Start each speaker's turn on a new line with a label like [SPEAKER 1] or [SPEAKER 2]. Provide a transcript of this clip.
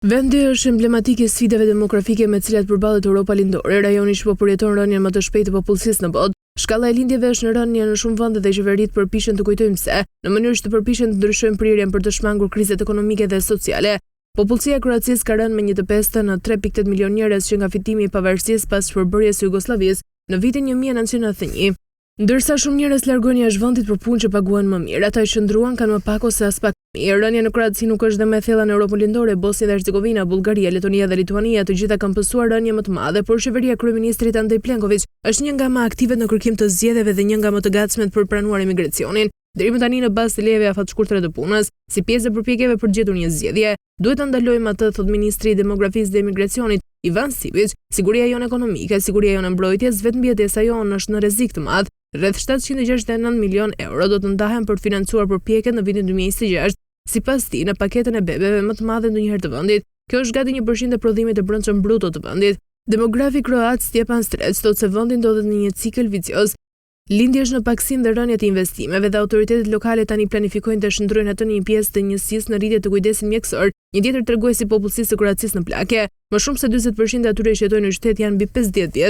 [SPEAKER 1] Vendi është emblematik i sfidave demografike me cilat përballet Europa lindore. Rajoni që po përjeton rënien më të shpejtë të popullsisë në botë. Shkalla e lindjeve është në rënje në shumë vende dhe qeveritë përpiqen të kujtojmë se, në mënyrë që të përpiqen të ndryshojnë prirjen për të shmangur krizat ekonomike dhe sociale. Popullsia e Kroacisë ka rënë me 1/5 në 3.8 milion njerëz që nga fitimi i pavarësisë pas përbërjes së Jugosllavisë në vitin 1991. Ndërsa shumë njerëz largojnë jashtë vendit për punë që paguhen më mirë, ata që ndruan kanë më pak ose as pak mirë. Rënja në Kroaci nuk është dhe më e thella në Europën lindore. Bosnia dhe Hercegovina, Bullgaria, Letonia dhe Lituania të gjitha kanë pësuar rënje më të madhe, por qeveria e kryeministrit Andrej Plenković është një nga më aktivet në kërkim të zgjedhjeve dhe një nga më të gatshmet për pranuar emigracionin. Deri më tani në bazë të lejeve afatshkurtre të punës, si pjesë e përpjekjeve për gjetur një zgjedhje, duhet ta ndalojmë atë, thot ministri i demografisë dhe emigracionit Ivan Stipić. Siguria jonë ekonomike, siguria jonë mbrojtjes, vetëm mbijetesa jonë është në rrezik të madh. Rreth 769 milion euro do të ndahen për të financuar përpjekjet në vitin 2026. Sipas tij, në paketën e bebeve më të madhe ndonjëherë të vendit, kjo është gati 1% e prodhimit të brendshëm bruto të vendit. Demografi kroat Stjepan Strec thotë se vendi ndodhet në një cikël vicioz. Lindja është në paksim dhe rënja të investimeve dhe autoritetet lokale tani planifikojnë të shndrojnë atë në një pjesë të njësisë në rritje të kujdesit mjekësor. Një tjetër tregues i popullsisë së Kroacisë në plagë. Më shumë se 40% e atyre që jetojnë në qytet janë mbi 50 vjeç.